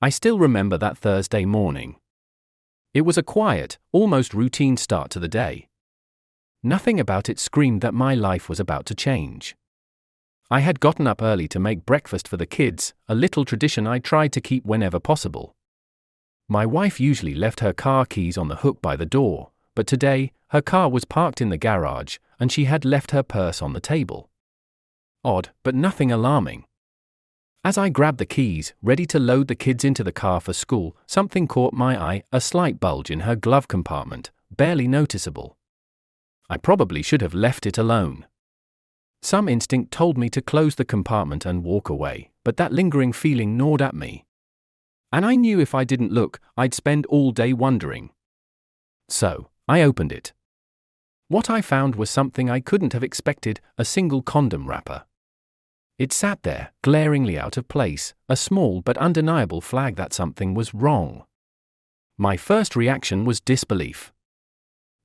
I still remember that Thursday morning. It was a quiet, almost routine start to the day. Nothing about it screamed that my life was about to change. I had gotten up early to make breakfast for the kids, a little tradition I tried to keep whenever possible. My wife usually left her car keys on the hook by the door, but today, her car was parked in the garage, and she had left her purse on the table. Odd, but nothing alarming. As I grabbed the keys, ready to load the kids into the car for school, something caught my eye, a slight bulge in her glove compartment, barely noticeable. I probably should have left it alone. Some instinct told me to close the compartment and walk away, but that lingering feeling gnawed at me. And I knew if I didn't look, I'd spend all day wondering. So, I opened it. What I found was something I couldn't have expected, a single condom wrapper. It sat there, glaringly out of place, a small but undeniable flag that something was wrong. My first reaction was disbelief.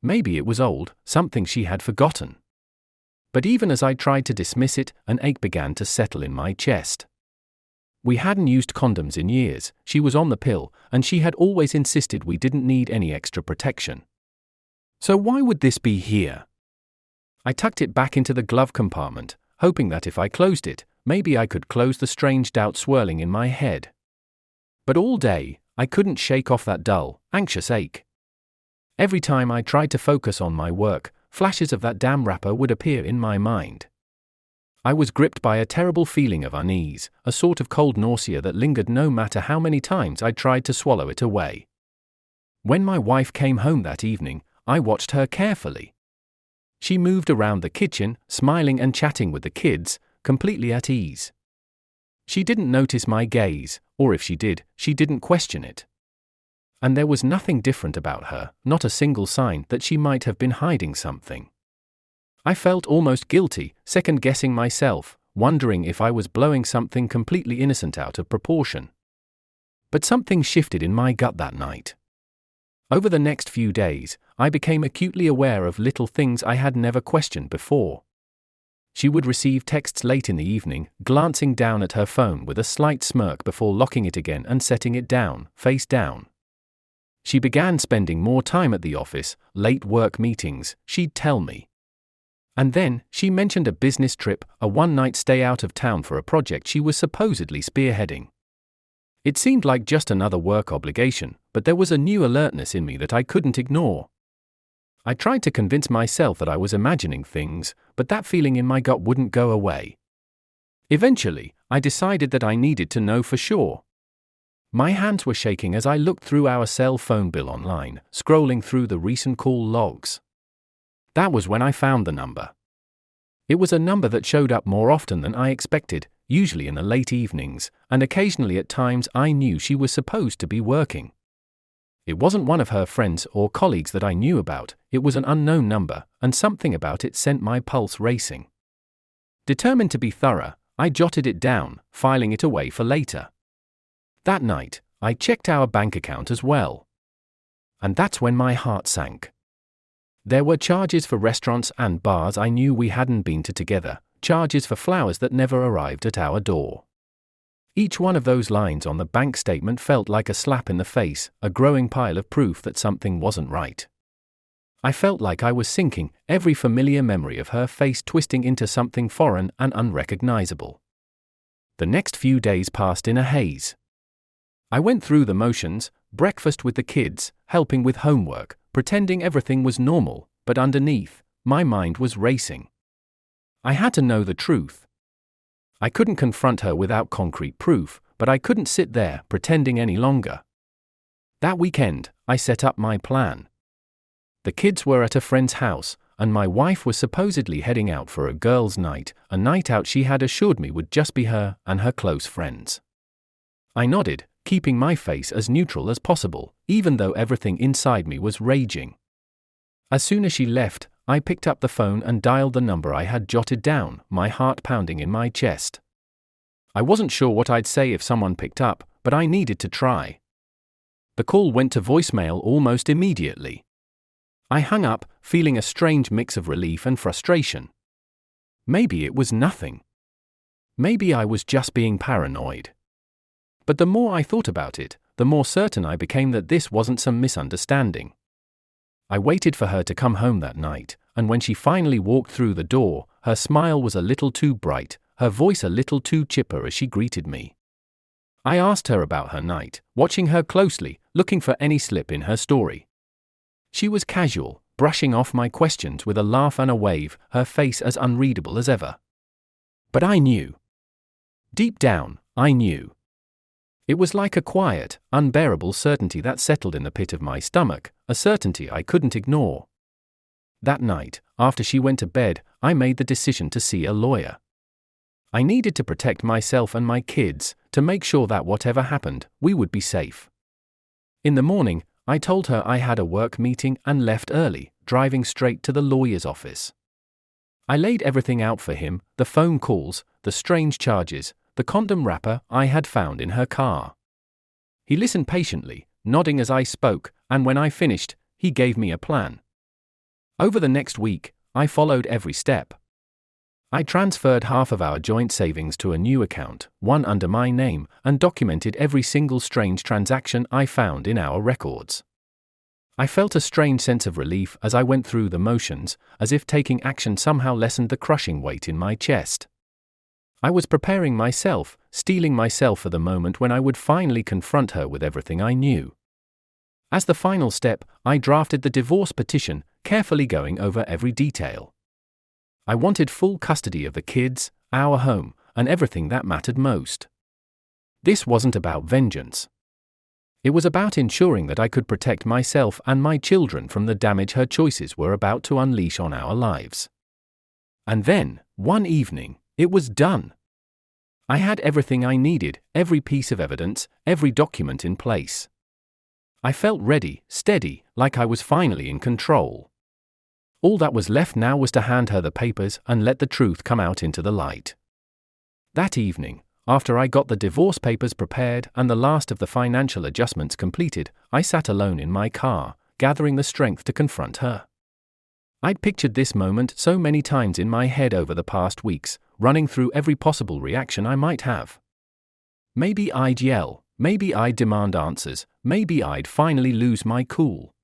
Maybe it was old, something she had forgotten. But even as I tried to dismiss it, an ache began to settle in my chest. We hadn't used condoms in years, she was on the pill, and she had always insisted we didn't need any extra protection. So why would this be here? I tucked it back into the glove compartment, hoping that if I closed it, maybe I could close the strange doubt swirling in my head. But all day, I couldn't shake off that dull, anxious ache. Every time I tried to focus on my work, flashes of that damn wrapper would appear in my mind. I was gripped by a terrible feeling of unease, a sort of cold nausea that lingered no matter how many times I tried to swallow it away. When my wife came home that evening, I watched her carefully. She moved around the kitchen, smiling and chatting with the kids, completely at ease. She didn't notice my gaze, or if she did, she didn't question it. And there was nothing different about her, not a single sign that she might have been hiding something. I felt almost guilty, second-guessing myself, wondering if I was blowing something completely innocent out of proportion. But something shifted in my gut that night. Over the next few days, I became acutely aware of little things I had never questioned before. She would receive texts late in the evening, glancing down at her phone with a slight smirk before locking it again and setting it down, face down. She began spending more time at the office, late work meetings, she'd tell me. And then, she mentioned a business trip, a one-night stay out of town for a project she was supposedly spearheading. It seemed like just another work obligation, but there was a new alertness in me that I couldn't ignore. I tried to convince myself that I was imagining things, but that feeling in my gut wouldn't go away. Eventually, I decided that I needed to know for sure. My hands were shaking as I looked through our cell phone bill online, scrolling through the recent call logs. That was when I found the number. It was a number that showed up more often than I expected, usually in the late evenings, and occasionally at times I knew she was supposed to be working. It wasn't one of her friends or colleagues that I knew about, it was an unknown number, and something about it sent my pulse racing. Determined to be thorough, I jotted it down, filing it away for later. That night, I checked our bank account as well. And that's when my heart sank. There were charges for restaurants and bars I knew we hadn't been to together, charges for flowers that never arrived at our door. Each one of those lines on the bank statement felt like a slap in the face, a growing pile of proof that something wasn't right. I felt like I was sinking, every familiar memory of her face twisting into something foreign and unrecognizable. The next few days passed in a haze. I went through the motions, breakfast with the kids, helping with homework, pretending everything was normal, but underneath, my mind was racing. I had to know the truth. I couldn't confront her without concrete proof, but I couldn't sit there pretending any longer. That weekend, I set up my plan. The kids were at a friend's house, and my wife was supposedly heading out for a girls' night, a night out she had assured me would just be her and her close friends. I nodded, keeping my face as neutral as possible, even though everything inside me was raging. As soon as she left, I picked up the phone and dialed the number I had jotted down, my heart pounding in my chest. I wasn't sure what I'd say if someone picked up, but I needed to try. The call went to voicemail almost immediately. I hung up, feeling a strange mix of relief and frustration. Maybe it was nothing. Maybe I was just being paranoid. But the more I thought about it, the more certain I became that this wasn't some misunderstanding. I waited for her to come home that night, and when she finally walked through the door, her smile was a little too bright, her voice a little too chipper as she greeted me. I asked her about her night, watching her closely, looking for any slip in her story. She was casual, brushing off my questions with a laugh and a wave, her face as unreadable as ever. But I knew. Deep down, I knew. It was like a quiet, unbearable certainty that settled in the pit of my stomach, a certainty I couldn't ignore. That night, after she went to bed, I made the decision to see a lawyer. I needed to protect myself and my kids, to make sure that whatever happened, we would be safe. In the morning, I told her I had a work meeting and left early, driving straight to the lawyer's office. I laid everything out for him, the phone calls, the strange charges, the condom wrapper I had found in her car. He listened patiently, nodding as I spoke, and when I finished, he gave me a plan. Over the next week, I followed every step. I transferred half of our joint savings to a new account, one under my name, and documented every single strange transaction I found in our records. I felt a strange sense of relief as I went through the motions, as if taking action somehow lessened the crushing weight in my chest. I was preparing myself, steeling myself for the moment when I would finally confront her with everything I knew. As the final step, I drafted the divorce petition, carefully going over every detail. I wanted full custody of the kids, our home, and everything that mattered most. This wasn't about vengeance. It was about ensuring that I could protect myself and my children from the damage her choices were about to unleash on our lives. And then, one evening, it was done. I had everything I needed, every piece of evidence, every document in place. I felt ready, steady, like I was finally in control. All that was left now was to hand her the papers and let the truth come out into the light. That evening, after I got the divorce papers prepared and the last of the financial adjustments completed, I sat alone in my car, gathering the strength to confront her. I'd pictured this moment so many times in my head over the past weeks, running through every possible reaction I might have. Maybe I'd yell, maybe I'd demand answers, maybe I'd finally lose my cool.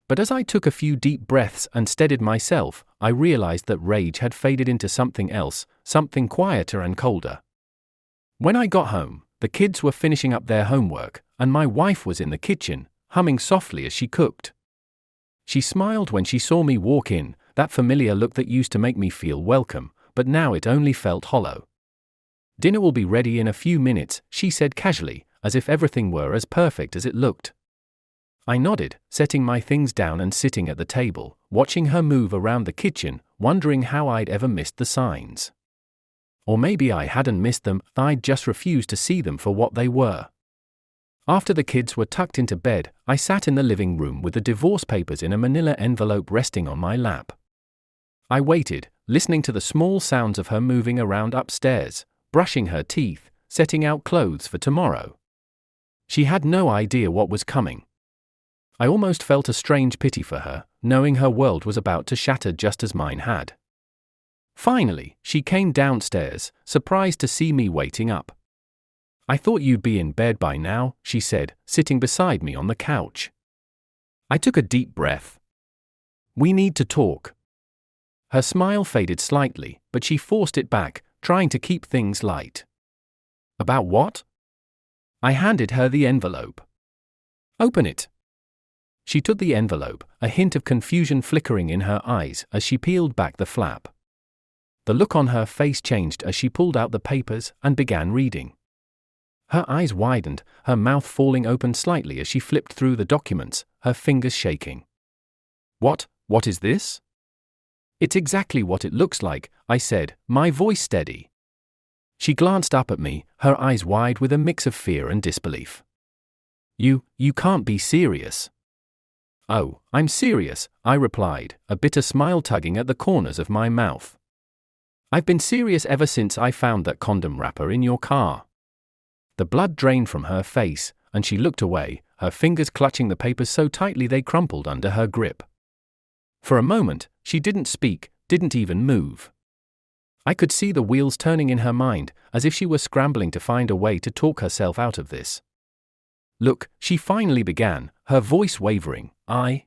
But as I took a few deep breaths and steadied myself, I realized that rage had faded into something else, something quieter and colder. When I got home, the kids were finishing up their homework, and my wife was in the kitchen, humming softly as she cooked. She smiled when she saw me walk in, that familiar look that used to make me feel welcome, but now it only felt hollow. "Dinner will be ready in a few minutes," she said casually, as if everything were as perfect as it looked. I nodded, setting my things down and sitting at the table, watching her move around the kitchen, wondering how I'd ever missed the signs. Or maybe I hadn't missed them, I'd just refused to see them for what they were. After the kids were tucked into bed, I sat in the living room with the divorce papers in a manila envelope resting on my lap. I waited, listening to the small sounds of her moving around upstairs, brushing her teeth, setting out clothes for tomorrow. She had no idea what was coming. I almost felt a strange pity for her, knowing her world was about to shatter just as mine had. Finally, she came downstairs, surprised to see me waiting up. "I thought you'd be in bed by now," she said, sitting beside me on the couch. I took a deep breath. "We need to talk." Her smile faded slightly, but she forced it back, trying to keep things light. "About what?" I handed her the envelope. "Open it." She took the envelope, a hint of confusion flickering in her eyes as she peeled back the flap. The look on her face changed as she pulled out the papers and began reading. Her eyes widened, her mouth falling open slightly as she flipped through the documents, her fingers shaking. What is this?" "It's exactly what it looks like," I said, my voice steady. She glanced up at me, her eyes wide with a mix of fear and disbelief. You can't be serious." "Oh, I'm serious," I replied, a bitter smile tugging at the corners of my mouth. "I've been serious ever since I found that condom wrapper in your car." The blood drained from her face, and she looked away, her fingers clutching the papers so tightly they crumpled under her grip. For a moment, she didn't speak, didn't even move. I could see the wheels turning in her mind, as if she were scrambling to find a way to talk herself out of this. "Look," she finally began, her voice wavering, I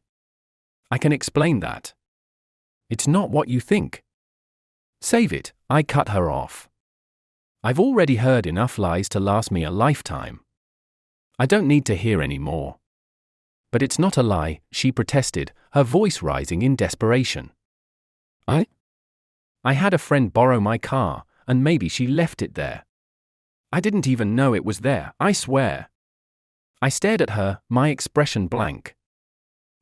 can explain that. It's not what you think." "Save it," I cut her off. "I've already heard enough lies to last me a lifetime. I don't need to hear any more." "But it's not a lie," she protested, her voice rising in desperation. I had a friend borrow my car, and maybe she left it there. I didn't even know it was there, I swear." I stared at her, my expression blank.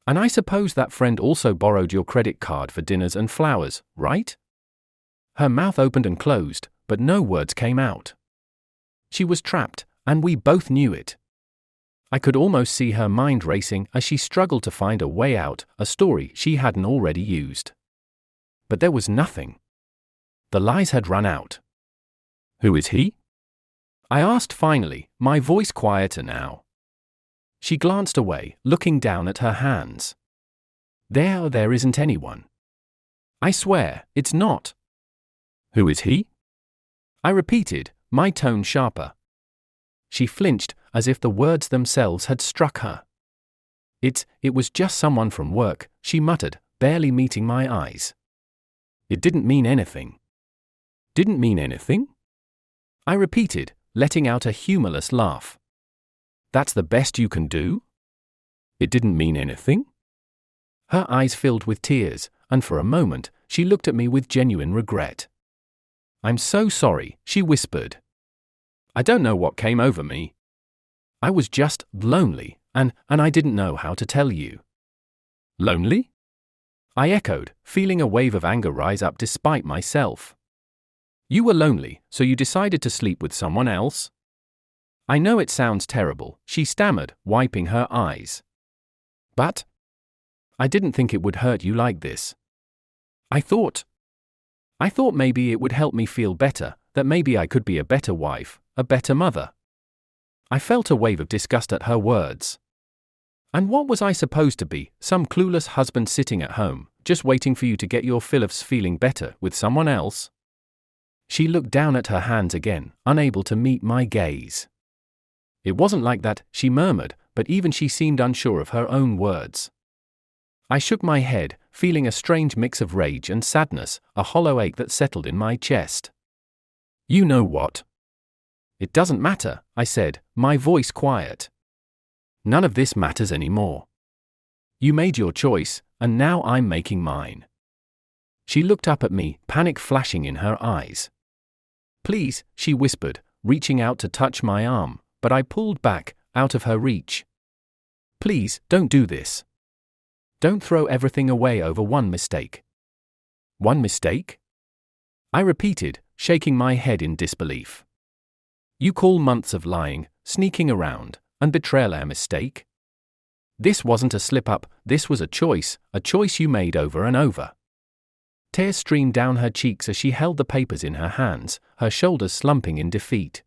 "And I suppose that friend also borrowed your credit card for dinners and flowers, right?" Her mouth opened and closed, but no words came out. She was trapped, and we both knew it. I could almost see her mind racing as she struggled to find a way out, a story she hadn't already used. But there was nothing. The lies had run out. "Who is he?" I asked finally, my voice quieter now. She glanced away, looking down at her hands. There isn't anyone. I swear, it's not." "Who is he?" I repeated, my tone sharper. She flinched, as if the words themselves had struck her. It was just someone from work," she muttered, barely meeting my eyes. "It didn't mean anything." "Didn't mean anything?" I repeated, letting out a humorless laugh. "That's the best you can do?" "It didn't mean anything?" Her eyes filled with tears, and for a moment, she looked at me with genuine regret. "I'm so sorry," she whispered. "I don't know what came over me. I was just lonely, and I didn't know how to tell you." "Lonely?" I echoed, feeling a wave of anger rise up despite myself. "You were lonely, so you decided to sleep with someone else?" "I know it sounds terrible," she stammered, wiping her eyes. "But I didn't think it would hurt you like this. I thought maybe it would help me feel better, that maybe I could be a better wife, a better mother." I felt a wave of disgust at her words. And what was I supposed to be, some clueless husband sitting at home, just waiting for you to get your fill of feeling better with someone else? She looked down at her hands again, unable to meet my gaze. "It wasn't like that," she murmured, but even she seemed unsure of her own words. I shook my head, feeling a strange mix of rage and sadness, a hollow ache that settled in my chest. "You know what? It doesn't matter," I said, my voice quiet. "None of this matters anymore. You made your choice, and now I'm making mine." She looked up at me, panic flashing in her eyes. "Please," she whispered, reaching out to touch my arm, but I pulled back, out of her reach. "Please, don't do this. Don't throw everything away over one mistake." "One mistake?" I repeated, shaking my head in disbelief. "You call months of lying, sneaking around, and betrayal a mistake? This wasn't a slip-up, this was a choice you made over and over." Tears streamed down her cheeks as she held the papers in her hands, her shoulders slumping in defeat.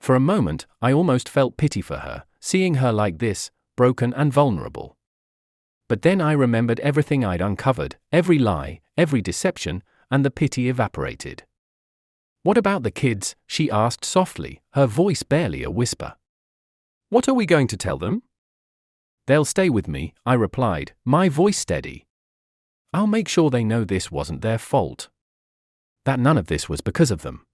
For a moment, I almost felt pity for her, seeing her like this, broken and vulnerable. But then I remembered everything I'd uncovered, every lie, every deception, and the pity evaporated. "What about the kids?" she asked softly, her voice barely a whisper. "What are we going to tell them?" "They'll stay with me," I replied, my voice steady. "I'll make sure they know this wasn't their fault. That none of this was because of them."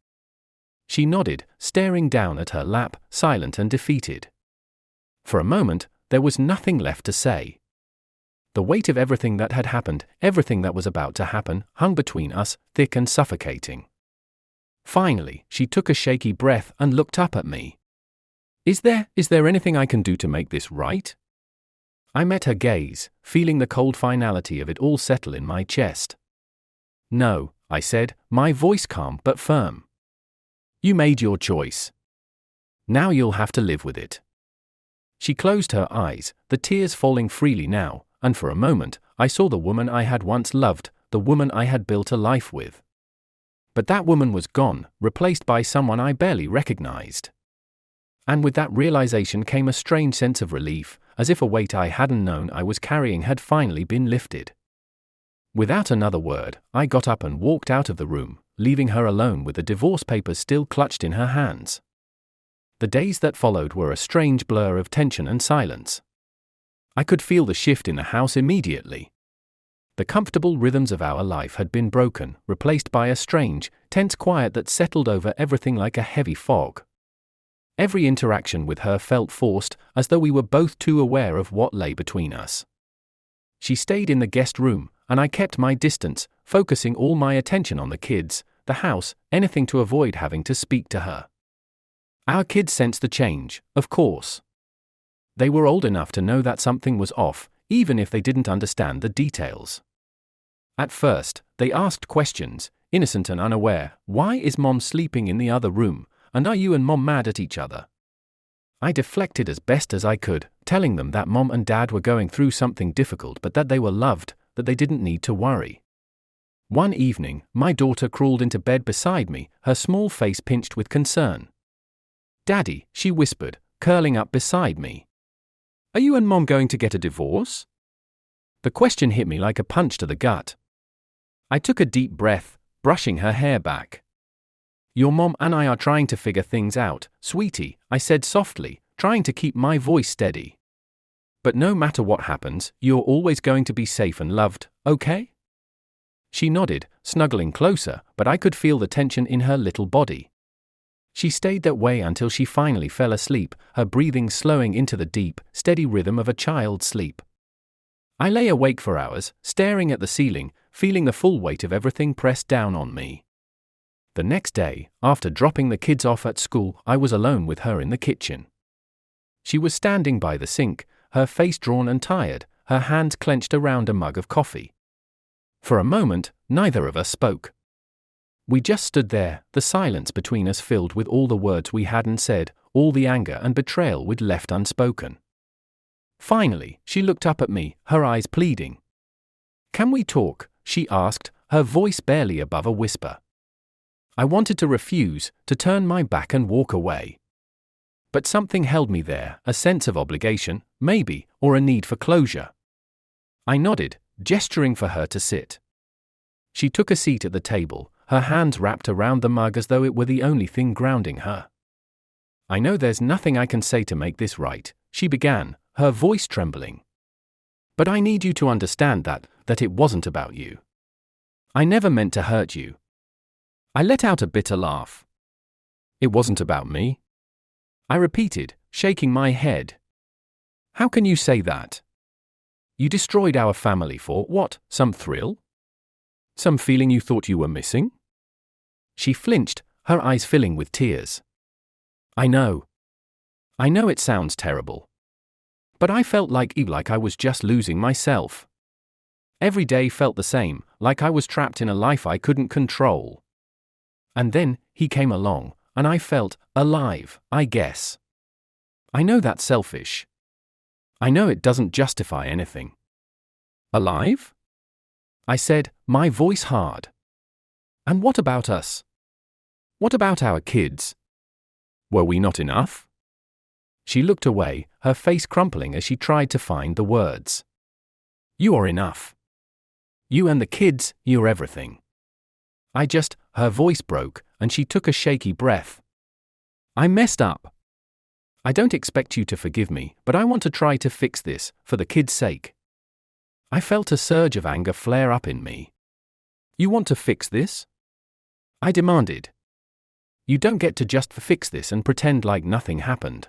She nodded, staring down at her lap, silent and defeated. For a moment, there was nothing left to say. The weight of everything that had happened, everything that was about to happen, hung between us, thick and suffocating. Finally, she took a shaky breath and looked up at me. Is there anything I can do to make this right?" I met her gaze, feeling the cold finality of it all settle in my chest. "No," I said, my voice calm but firm. "You made your choice. Now you'll have to live with it." She closed her eyes, the tears falling freely now, and for a moment, I saw the woman I had once loved, the woman I had built a life with. But that woman was gone, replaced by someone I barely recognized. And with that realization came a strange sense of relief, as if a weight I hadn't known I was carrying had finally been lifted. Without another word, I got up and walked out of the room, leaving her alone with the divorce papers still clutched in her hands. The days that followed were a strange blur of tension and silence. I could feel the shift in the house immediately. The comfortable rhythms of our life had been broken, replaced by a strange, tense quiet that settled over everything like a heavy fog. Every interaction with her felt forced, as though we were both too aware of what lay between us. She stayed in the guest room, and I kept my distance, focusing all my attention on the kids, the house, anything to avoid having to speak to her. Our kids sensed the change, of course. They were old enough to know that something was off, even if they didn't understand the details. At first, they asked questions, innocent and unaware. Why is Mom sleeping in the other room, and are you and Mom mad at each other? I deflected as best as I could, telling them that Mom and Dad were going through something difficult but that they were loved, that they didn't need to worry. One evening, my daughter crawled into bed beside me, her small face pinched with concern. "Daddy," she whispered, curling up beside me. "Are you and Mom going to get a divorce?" The question hit me like a punch to the gut. I took a deep breath, brushing her hair back. "Your Mom and I are trying to figure things out, sweetie," I said softly, trying to keep my voice steady. "But no matter what happens, you're always going to be safe and loved, okay?" She nodded, snuggling closer, but I could feel the tension in her little body. She stayed that way until she finally fell asleep, her breathing slowing into the deep, steady rhythm of a child's sleep. I lay awake for hours, staring at the ceiling, feeling the full weight of everything pressed down on me. The next day, after dropping the kids off at school, I was alone with her in the kitchen. She was standing by the sink, her face drawn and tired, her hands clenched around a mug of coffee. For a moment, neither of us spoke. We just stood there, the silence between us filled with all the words we hadn't said, all the anger and betrayal we'd left unspoken. Finally, she looked up at me, her eyes pleading. "Can we talk?" she asked, her voice barely above a whisper. I wanted to refuse, to turn my back and walk away. But something held me there, a sense of obligation, maybe, or a need for closure. I nodded, gesturing for her to sit. She took a seat at the table, her hands wrapped around the mug as though it were the only thing grounding her. "I know there's nothing I can say to make this right," she began, her voice trembling. "But I need you to understand that it wasn't about you. I never meant to hurt you." I let out a bitter laugh. "It wasn't about me?" I repeated, shaking my head. "How can you say that? You destroyed our family for what, some thrill? Some feeling you thought you were missing?" She flinched, her eyes filling with tears. I know it sounds terrible. But I felt like I was just losing myself. Every day felt the same, like I was trapped in a life I couldn't control. And then, he came along, and I felt alive, I guess. I know that's selfish. I know it doesn't justify anything. "Alive?" I said, my voice hard. "And what about us? What about our kids? Were we not enough?" She looked away, her face crumpling as she tried to find the words. "You are enough. You and the kids, you're everything." Her voice broke, and she took a shaky breath. "I messed up. I don't expect you to forgive me, but I want to try to fix this, for the kids' sake." I felt a surge of anger flare up in me. "You want to fix this?" I demanded. "You don't get to just fix this and pretend like nothing happened.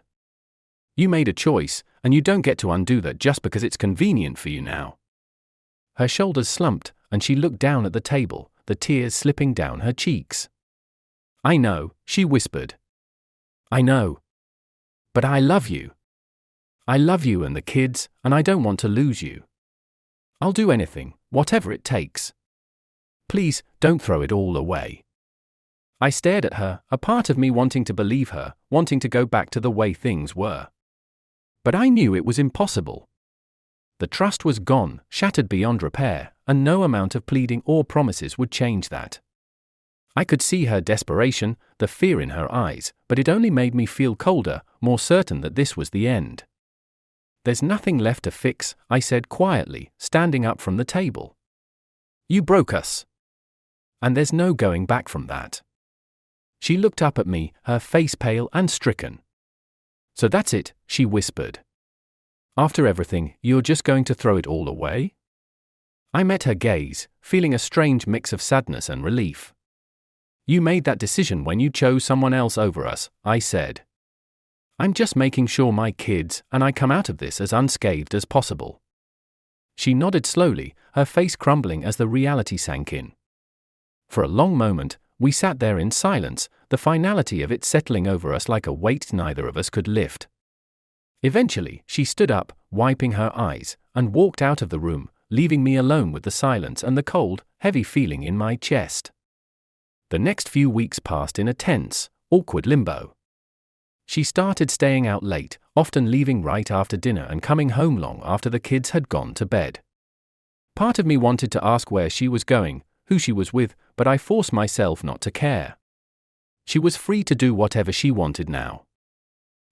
You made a choice, and you don't get to undo that just because it's convenient for you now." Her shoulders slumped, and she looked down at the table, the tears slipping down her cheeks. "I know," she whispered. "I know. But I love you. I love you and the kids, and I don't want to lose you. I'll do anything, whatever it takes. Please, don't throw it all away." I stared at her, a part of me wanting to believe her, wanting to go back to the way things were. But I knew it was impossible. The trust was gone, shattered beyond repair, and no amount of pleading or promises would change that. I could see her desperation, the fear in her eyes, but it only made me feel colder, more certain that this was the end. "There's nothing left to fix," I said quietly, standing up from the table. "You broke us. And there's no going back from that. She looked up at me, her face pale and stricken. So that's it, she whispered. After everything, you're just going to throw it all away? I met her gaze, feeling a strange mix of sadness and relief. You made that decision when you chose someone else over us, I said. I'm just making sure my kids and I come out of this as unscathed as possible. She nodded slowly, her face crumbling as the reality sank in. For a long moment, we sat there in silence, the finality of it settling over us like a weight neither of us could lift. Eventually, she stood up, wiping her eyes, and walked out of the room, leaving me alone with the silence and the cold, heavy feeling in my chest. The next few weeks passed in a tense, awkward limbo. She started staying out late, often leaving right after dinner and coming home long after the kids had gone to bed. Part of me wanted to ask where she was going, who she was with, but I forced myself not to care. She was free to do whatever she wanted now.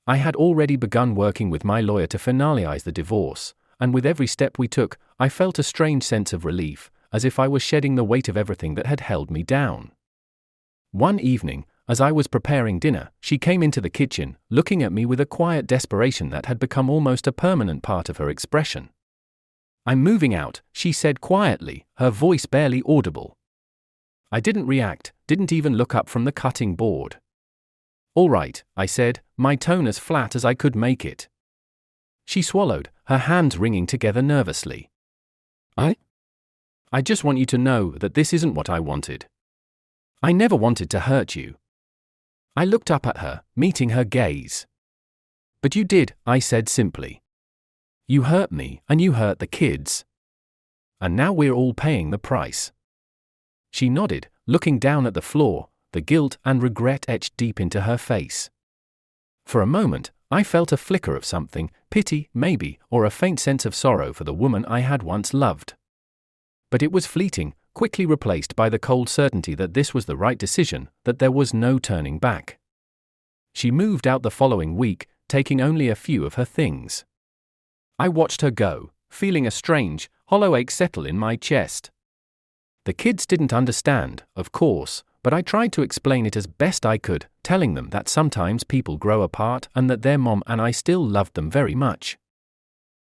I had already begun working with my lawyer to finalize the divorce, and with every step we took, I felt a strange sense of relief, as if I was shedding the weight of everything that had held me down. One evening, as I was preparing dinner, she came into the kitchen, looking at me with a quiet desperation that had become almost a permanent part of her expression. I'm moving out, she said quietly, her voice barely audible. I didn't react, didn't even look up from the cutting board. All right, I said, my tone as flat as I could make it. She swallowed, her hands wringing together nervously. I just want you to know that this isn't what I wanted. I never wanted to hurt you. I looked up at her, meeting her gaze. But you did, I said simply. You hurt me, and you hurt the kids. And now we're all paying the price. She nodded, looking down at the floor, the guilt and regret etched deep into her face. For a moment, I felt a flicker of something, pity, maybe, or a faint sense of sorrow for the woman I had once loved. But it was fleeting, quickly replaced by the cold certainty that this was the right decision, that there was no turning back. She moved out the following week, taking only a few of her things. I watched her go, feeling a strange, hollow ache settle in my chest. The kids didn't understand, of course, but I tried to explain it as best I could, telling them that sometimes people grow apart and that their mom and I still loved them very much.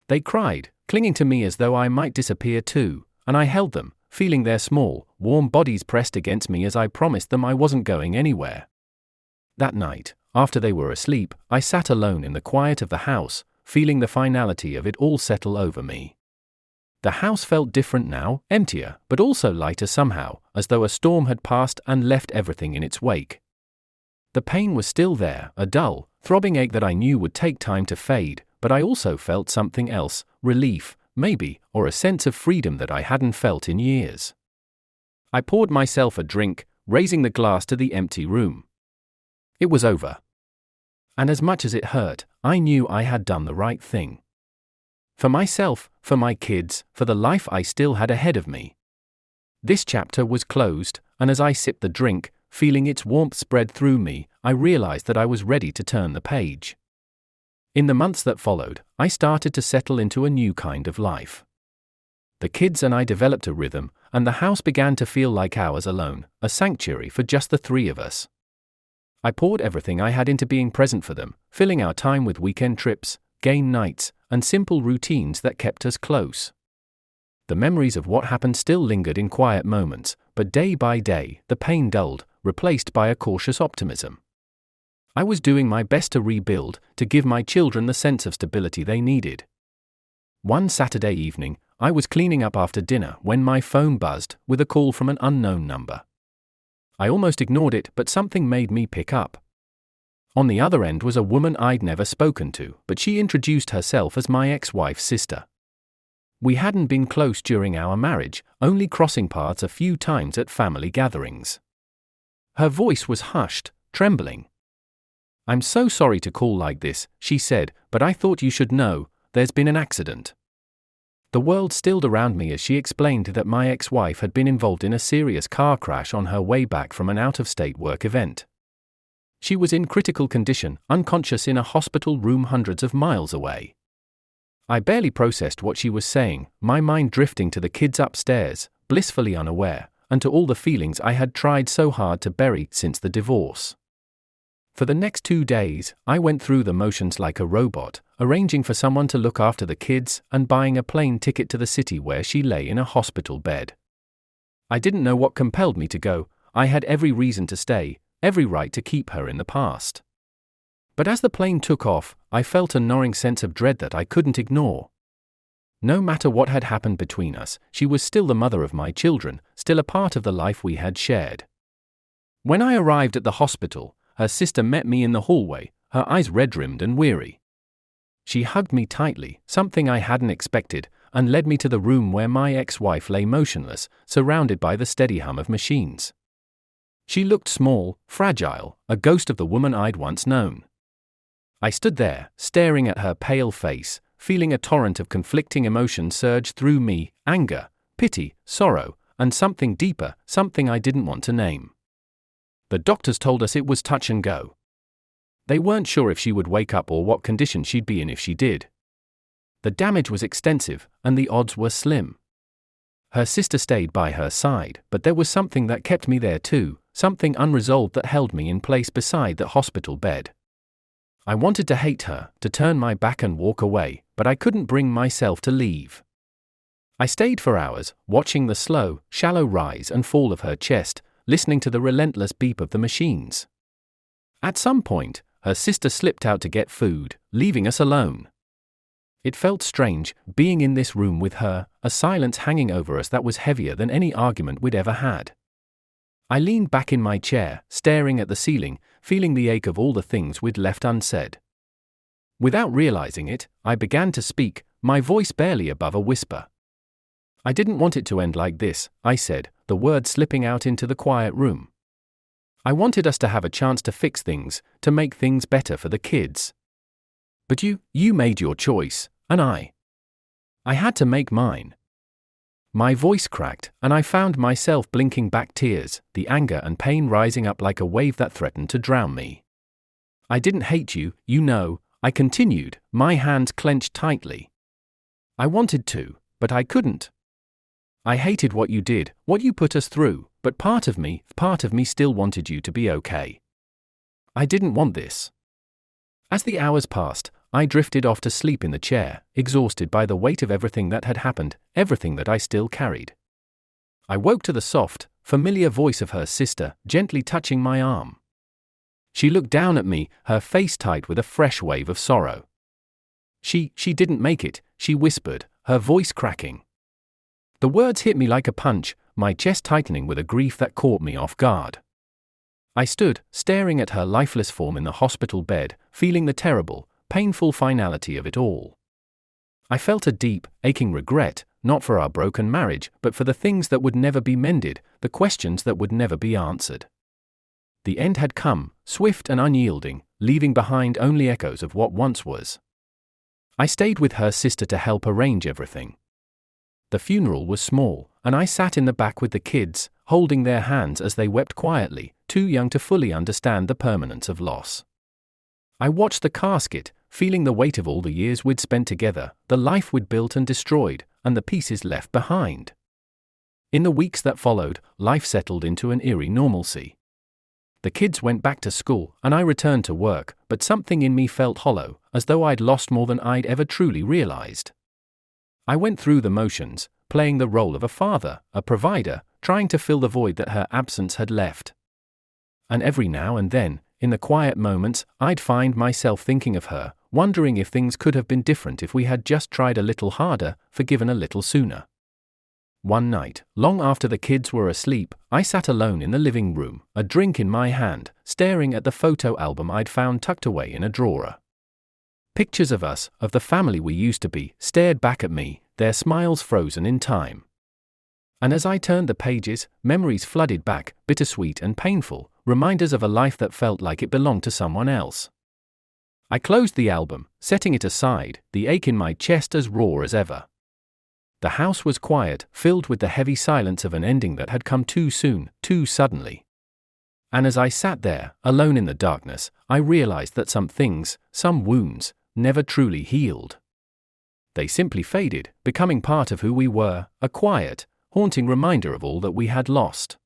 They cried, clinging to me as though I might disappear too, and I held them, feeling their small, warm bodies pressed against me as I promised them I wasn't going anywhere. That night, after they were asleep, I sat alone in the quiet of the house, feeling the finality of it all settle over me. The house felt different now, emptier, but also lighter somehow, as though a storm had passed and left everything in its wake. The pain was still there, a dull, throbbing ache that I knew would take time to fade, but I also felt something else, relief, maybe, or a sense of freedom that I hadn't felt in years. I poured myself a drink, raising the glass to the empty room. It was over. And as much as it hurt, I knew I had done the right thing. For myself, for my kids, for the life I still had ahead of me. This chapter was closed, and as I sipped the drink, feeling its warmth spread through me, I realized that I was ready to turn the page. In the months that followed, I started to settle into a new kind of life. The kids and I developed a rhythm, and the house began to feel like ours alone, a sanctuary for just the three of us. I poured everything I had into being present for them, filling our time with weekend trips, game nights, and simple routines that kept us close. The memories of what happened still lingered in quiet moments, but day by day, the pain dulled, replaced by a cautious optimism. I was doing my best to rebuild, to give my children the sense of stability they needed. One Saturday evening, I was cleaning up after dinner when my phone buzzed with a call from an unknown number. I almost ignored it, but something made me pick up. On the other end was a woman I'd never spoken to, but she introduced herself as my ex-wife's sister. We hadn't been close during our marriage, only crossing paths a few times at family gatherings. Her voice was hushed, trembling. "I'm so sorry to call like this," she said, "but I thought you should know, there's been an accident." The world stilled around me as she explained that my ex-wife had been involved in a serious car crash on her way back from an out-of-state work event. She was in critical condition, unconscious in a hospital room hundreds of miles away. I barely processed what she was saying, my mind drifting to the kids upstairs, blissfully unaware, and to all the feelings I had tried so hard to bury since the divorce. For the next 2 days, I went through the motions like a robot, arranging for someone to look after the kids and buying a plane ticket to the city where she lay in a hospital bed. I didn't know what compelled me to go. I had every reason to stay, every right to keep her in the past. But as the plane took off, I felt a gnawing sense of dread that I couldn't ignore. No matter what had happened between us, she was still the mother of my children, still a part of the life we had shared. When I arrived at the hospital, her sister met me in the hallway, her eyes red-rimmed and weary. She hugged me tightly, something I hadn't expected, and led me to the room where my ex-wife lay motionless, surrounded by the steady hum of machines. She looked small, fragile, a ghost of the woman I'd once known. I stood there, staring at her pale face, feeling a torrent of conflicting emotions surge through me: anger, pity, sorrow, and something deeper, something I didn't want to name. The doctors told us it was touch and go. They weren't sure if she would wake up or what condition she'd be in if she did. The damage was extensive, and the odds were slim. Her sister stayed by her side, but there was something that kept me there too, something unresolved that held me in place beside the hospital bed. I wanted to hate her, to turn my back and walk away, but I couldn't bring myself to leave. I stayed for hours, watching the slow, shallow rise and fall of her chest, listening to the relentless beep of the machines. At some point, her sister slipped out to get food, leaving us alone. It felt strange, being in this room with her, a silence hanging over us that was heavier than any argument we'd ever had. I leaned back in my chair, staring at the ceiling, feeling the ache of all the things we'd left unsaid. Without realizing it, I began to speak, my voice barely above a whisper. "I didn't want it to end like this," I said, the words slipping out into the quiet room. "I wanted us to have a chance to fix things, to make things better for the kids. But you made your choice, and I had to make mine." My voice cracked, and I found myself blinking back tears, the anger and pain rising up like a wave that threatened to drown me. "I didn't hate you, you know," I continued, my hands clenched tightly. "I wanted to, but I couldn't. I hated what you did, what you put us through, but part of me still wanted you to be okay. I didn't want this." As the hours passed, I drifted off to sleep in the chair, exhausted by the weight of everything that had happened, everything that I still carried. I woke to the soft, familiar voice of her sister, gently touching my arm. She looked down at me, her face tight with a fresh wave of sorrow. She didn't make it," she whispered, her voice cracking. The words hit me like a punch, my chest tightening with a grief that caught me off guard. I stood, staring at her lifeless form in the hospital bed, feeling the terrible, painful finality of it all. I felt a deep, aching regret, not for our broken marriage, but for the things that would never be mended, the questions that would never be answered. The end had come, swift and unyielding, leaving behind only echoes of what once was. I stayed with her sister to help arrange everything. The funeral was small, and I sat in the back with the kids, holding their hands as they wept quietly, too young to fully understand the permanence of loss. I watched the casket, feeling the weight of all the years we'd spent together, the life we'd built and destroyed, and the pieces left behind. In the weeks that followed, life settled into an eerie normalcy. The kids went back to school, and I returned to work, but something in me felt hollow, as though I'd lost more than I'd ever truly realized. I went through the motions, playing the role of a father, a provider, trying to fill the void that her absence had left. And every now and then, in the quiet moments, I'd find myself thinking of her, wondering if things could have been different if we had just tried a little harder, forgiven a little sooner. One night, long after the kids were asleep, I sat alone in the living room, a drink in my hand, staring at the photo album I'd found tucked away in a drawer. Pictures of us, of the family we used to be, stared back at me, their smiles frozen in time. And as I turned the pages, memories flooded back, bittersweet and painful, reminders of a life that felt like it belonged to someone else. I closed the album, setting it aside, the ache in my chest as raw as ever. The house was quiet, filled with the heavy silence of an ending that had come too soon, too suddenly. And as I sat there, alone in the darkness, I realized that some things, some wounds, never truly healed. They simply faded, becoming part of who we were, a quiet, haunting reminder of all that we had lost.